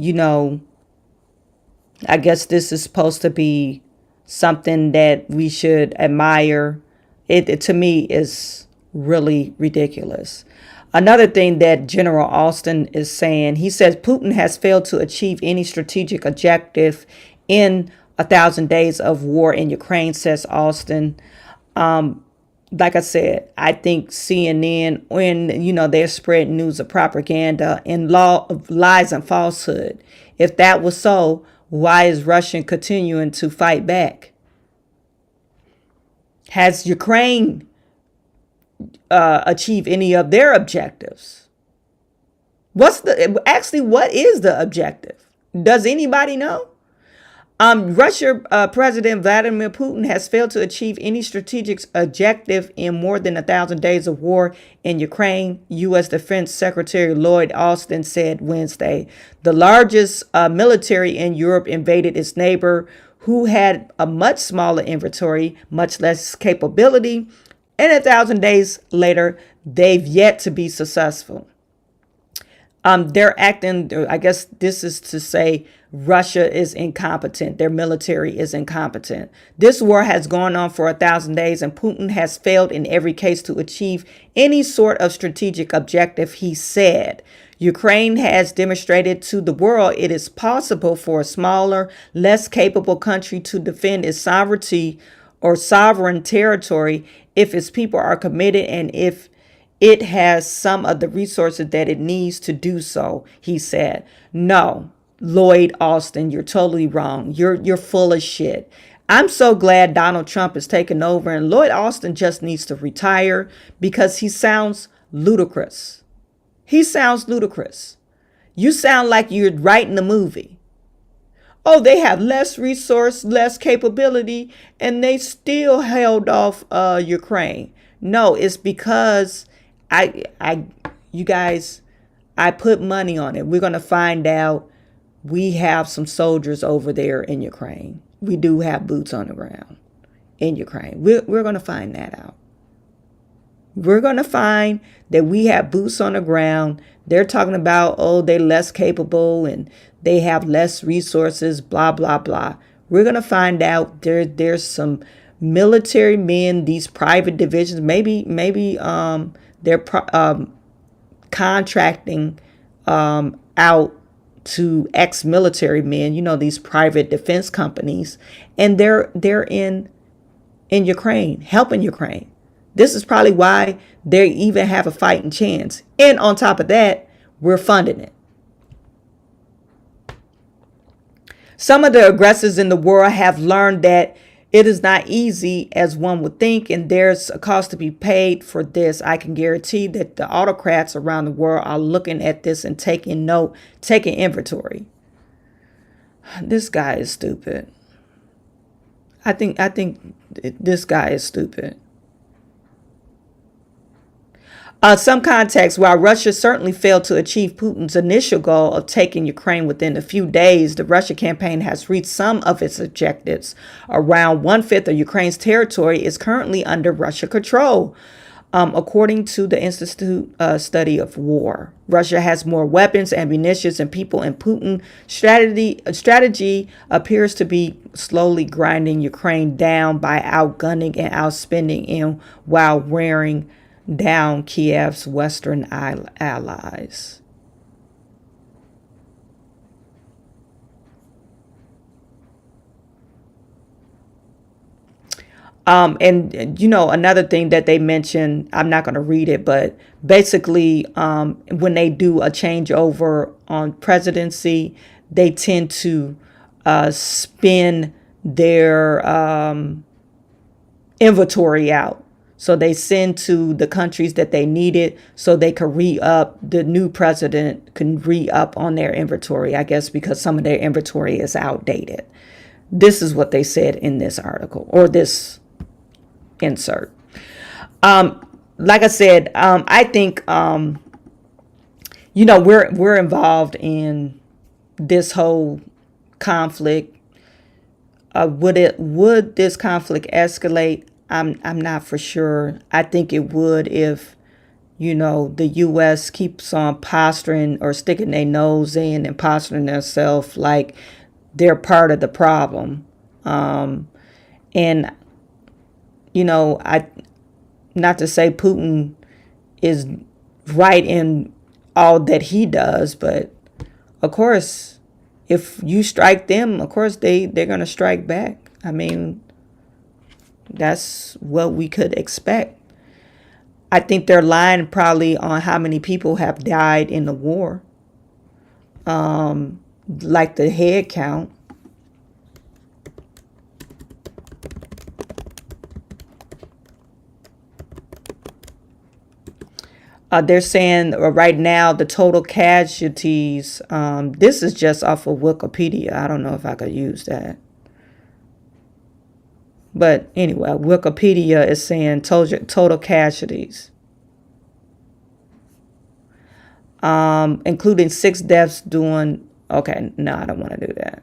I guess this is supposed to be something that we should admire. It to me is really ridiculous. Another thing that General Austin is saying, he says Putin has failed to achieve any strategic objective in 1,000 days of war in Ukraine, says Austin. Like I said, I think CNN, when, they're spreading news of propaganda and lies and falsehood. If that was so, why is Russia continuing to fight back? Has Ukraine achieved any of their objectives? What is the objective? Does anybody know? Russia President Vladimir Putin has failed to achieve any strategic objective in more than 1,000 days of war in Ukraine, U.S. Defense Secretary Lloyd Austin said Wednesday. The largest military in Europe invaded its neighbor, who had a much smaller inventory, much less capability, and 1,000 days later, they've yet to be successful. They're acting, I guess this is to say Russia is incompetent. Their military is incompetent. This war has gone on for 1,000 days, and Putin has failed in every case to achieve any sort of strategic objective, he said. Ukraine has demonstrated to the world it is possible for a smaller, less capable country to defend its sovereignty or sovereign territory if its people are committed and if it has some of the resources that it needs to do so, he said. No, Lloyd Austin, you're totally wrong. You're full of shit. I'm so glad Donald Trump is taking over, and Lloyd Austin just needs to retire because he sounds ludicrous. He sounds ludicrous. You sound like you're writing a movie. Oh, they have less resource, less capability, and they still held off Ukraine. No, it's because you guys, I put money on it. We're going to find out we have some soldiers over there in Ukraine. We do have boots on the ground in Ukraine. We're going to find that out. We're going to find that we have boots on the ground. They're talking about, oh, they're less capable and they have less resources, blah, blah, blah. We're going to find out there's some military men, these private divisions, maybe they're contracting out to ex-military men, these private defense companies, and they're in Ukraine, helping Ukraine. This is probably why they even have a fighting chance. And on top of that, we're funding it. Some of the aggressors in the world have learned that it is not easy as one would think, and there's a cost to be paid for this. I can guarantee that the autocrats around the world are looking at this and taking note, taking inventory. This guy is stupid. I think this guy is stupid. Some context, while Russia certainly failed to achieve Putin's initial goal of taking Ukraine within a few days, the Russia campaign has reached some of its objectives. Around 1/5 of Ukraine's territory is currently under Russian control, according to the Institute Study of War. Russia has more weapons, ammunition, and people, and Putin's strategy appears to be slowly grinding Ukraine down by outgunning and outspending him while wearing down Kiev's Western allies. And another thing that they mentioned, I'm not going to read it, but basically when they do a changeover on presidency, they tend to spin their inventory out. So they send to the countries that they need it so they can re-up, the new president can re-up on their inventory, I guess, because some of their inventory is outdated. This is what they said in this article or this insert. Like I said, I think, we're involved in this whole conflict. Would this conflict escalate? I'm not for sure. I think it would if, the U.S. keeps on posturing or sticking their nose in and posturing themselves like they're part of the problem. And, not to say Putin is right in all that he does, but of course, if you strike them, of course, they're going to strike back. I mean, that's what we could expect. I think they're lying probably on how many people have died in the war. Like the head count. They're saying right now the total casualties, this is just off of Wikipedia. I don't know if I could use that. But anyway, Wikipedia is saying total casualties, including 6 deaths doing. Okay, no, I don't want to do that.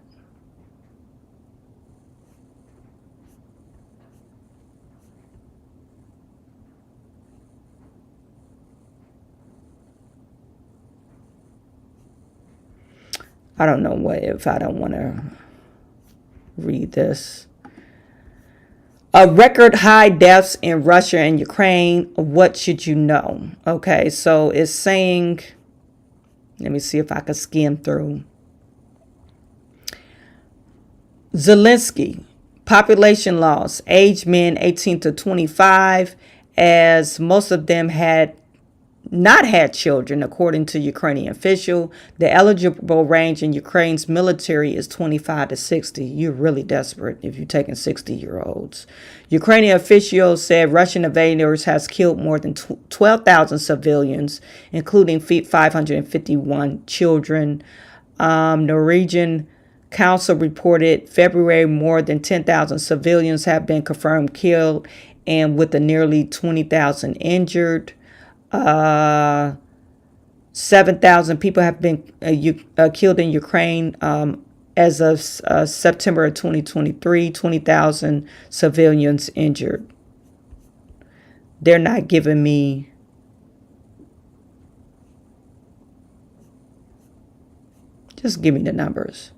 I don't know what if I don't want to read this. A record high deaths in Russia and Ukraine. What should you know? Okay, so it's saying, let me see if I can skim through. Zelensky, population loss, age men 18 to 25, as most of them had not had children, according to Ukrainian official. The eligible range in Ukraine's military is 25 to 60. You're really desperate if you're taking 60-year-olds. Ukrainian officials said Russian invaders has killed more than 12,000 civilians, including 551 children. Norwegian Council reported February more than 10,000 civilians have been confirmed killed, and with the nearly 20,000 injured. 7,000 people have been killed in Ukraine as of September of 2023, 20,000 civilians injured. They're not giving me just give me the numbers.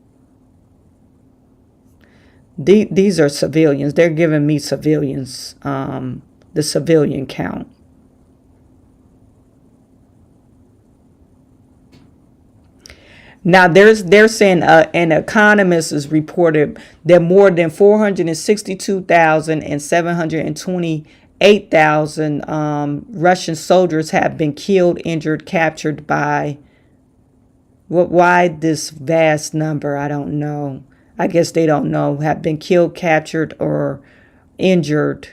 These are civilians. They're giving me civilians, the civilian count. Now, they're saying an economist has reported that more than 462,000 and 728,000 Russian soldiers have been killed, injured, captured by. Why this vast number? I don't know. I guess they don't know. Have been killed, captured, or injured,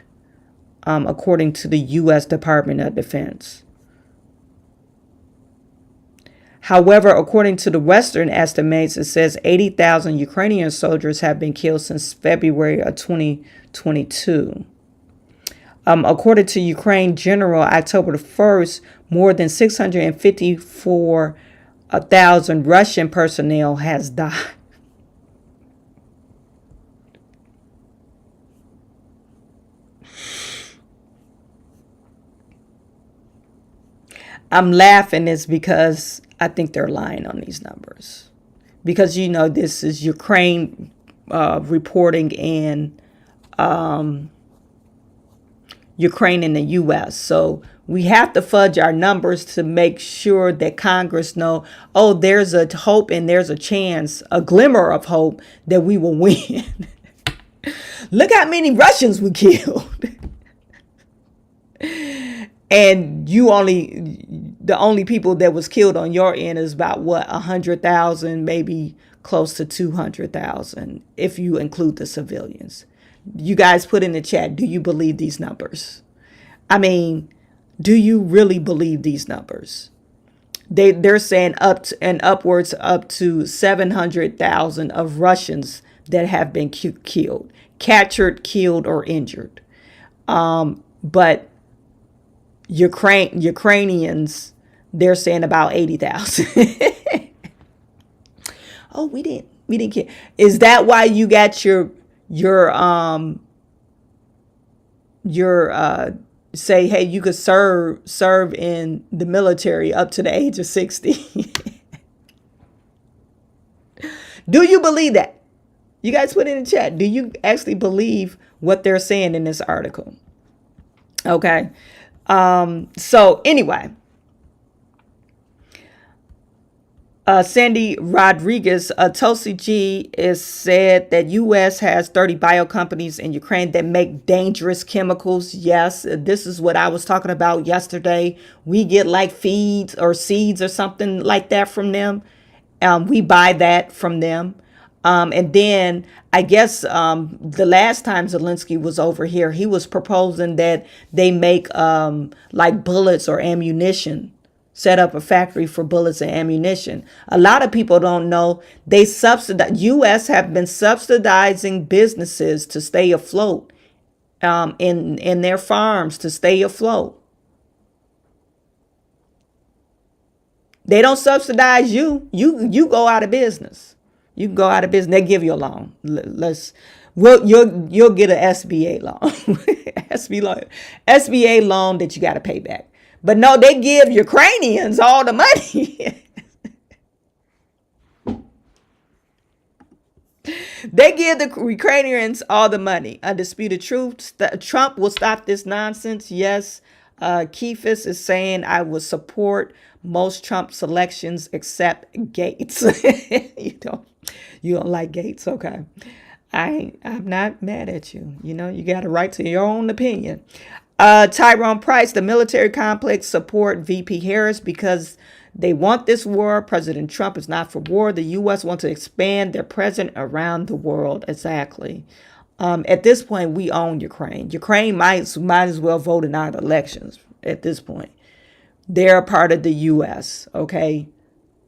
according to the U.S. Department of Defense. However, according to the Western estimates, it says 80,000 Ukrainian soldiers have been killed since February of 2022. According to Ukraine General, October the 1st, more than 654,000 Russian personnel has died. I'm laughing is because I think they're lying on these numbers. Because, you know, this is Ukraine reporting in Ukraine and the U.S. So we have to fudge our numbers to make sure that Congress know, oh, there's a hope and there's a chance, a glimmer of hope that we will win. Look how many Russians we killed. And the only people that was killed on your end is about 100,000, maybe close to 200,000, if you include the civilians. You guys put in the chat, do you believe these numbers? I mean, do you really believe these numbers? They're saying upwards up to 700,000 of Russians that have been killed, captured, killed, or injured. But Ukrainians, they're saying about 80,000. Oh, we didn't kill. Is that why you got your say, hey, you could serve in the military up to the age of 60? Do you believe that? You guys put it in the chat. Do you actually believe what they're saying in this article? Okay. So anyway, Sandy Rodriguez, Tulsi G, is said that U.S. has 30 bio companies in Ukraine that make dangerous chemicals. Yes, this is what I was talking about yesterday. We get like feeds or seeds or something like that from them. We buy that from them. And then I guess the last time Zelensky was over here, he was proposing that they make like bullets or ammunition, set up a factory for bullets and ammunition. A lot of people don't know they U.S. have been subsidizing businesses to stay afloat in their farms to stay afloat. They don't subsidize you. You go out of business. You can go out of business. They give you a loan. You'll get an SBA loan. SBA loan that you got to pay back. But no, they give Ukrainians all the money. They give the Ukrainians all the money. Undisputed truth. Trump will stop this nonsense. Yes. Keefus is saying I will support most Trump selections except Gaetz. you don't like Gaetz, okay? I'm not mad at you. You got a right to your own opinion. Tyrone Price, the military complex support VP Harris because they want this war. President Trump is not for war. The U.S. wants to expand their presence around the world. Exactly. At this point, we own Ukraine. Ukraine might as well vote in our elections at this point. They're a part of the U.S., okay?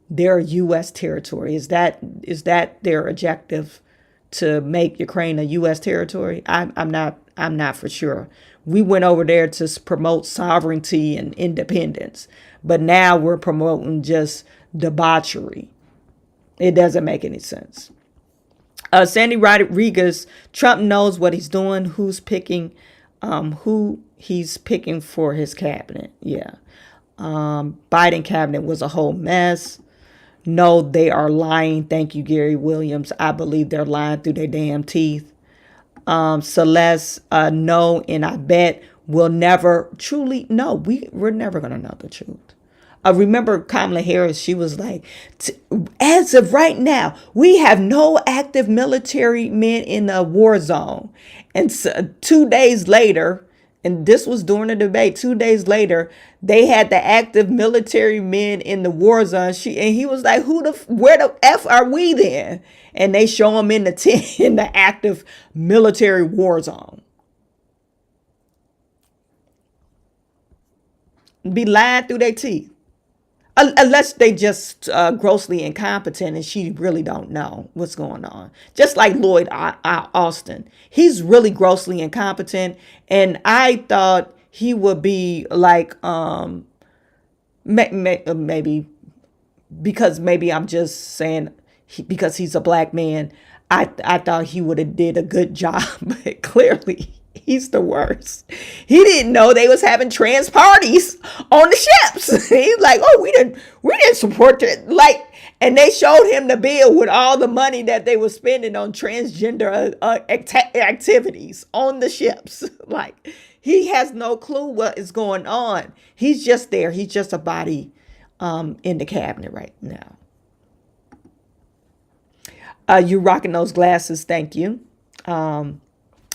They're U.S. territory. Is that their objective, to make Ukraine a U.S. territory? I'm not for sure. We went over there to promote sovereignty and independence, but now we're promoting just debauchery. It doesn't make any sense. Sandy Rodriguez, Trump knows what he's doing, who he's picking for his cabinet. Yeah. Biden cabinet was a whole mess. No, they are lying. Thank you, Gary Williams. I believe they're lying through their damn teeth. Celeste, no, and I bet we'll never truly know. We're never going to know the truth. Remember Kamala Harris, she was like, as of right now, we have no active military men in a war zone. And so 2 days later, and this was during the debate, 2 days later, they had the active military men in the war zone. And he was like, where the F are we then? And they show him in the active military war zone. Be lying through their teeth. Unless they just grossly incompetent and she really don't know what's going on. Just like Lloyd Austin. He's really grossly incompetent. And I thought he would be like, maybe, because maybe I'm just saying, because he's a black man, I thought he would have did a good job. But clearly, he's the worst. He didn't know they was having trans parties on the ships. He's like, oh, we didn't support it. Like, and they showed him the bill with all the money that they were spending on transgender activities on the ships. Like, he has no clue what is going on. He's just there. He's just a body in the cabinet right now. You rocking those glasses. Thank you.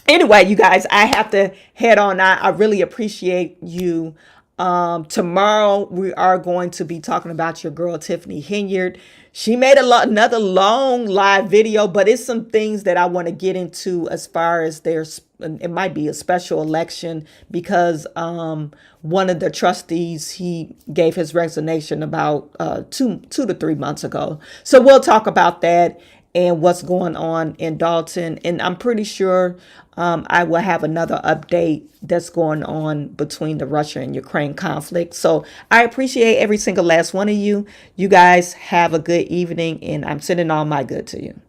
Anyway, you guys, I have to head on. I really appreciate you. Tomorrow, we are going to be talking about your girl, Tiffany Henyard. She made another long live video, but it's some things that I want to get into as far as it might be a special election because one of the trustees, he gave his resignation about 2 to 3 months ago. So we'll talk about that and what's going on in Dalton. And I'm pretty sure I will have another update that's going on between the Russia and Ukraine conflict. So I appreciate every single last one of you. You guys have a good evening, and I'm sending all my good to you.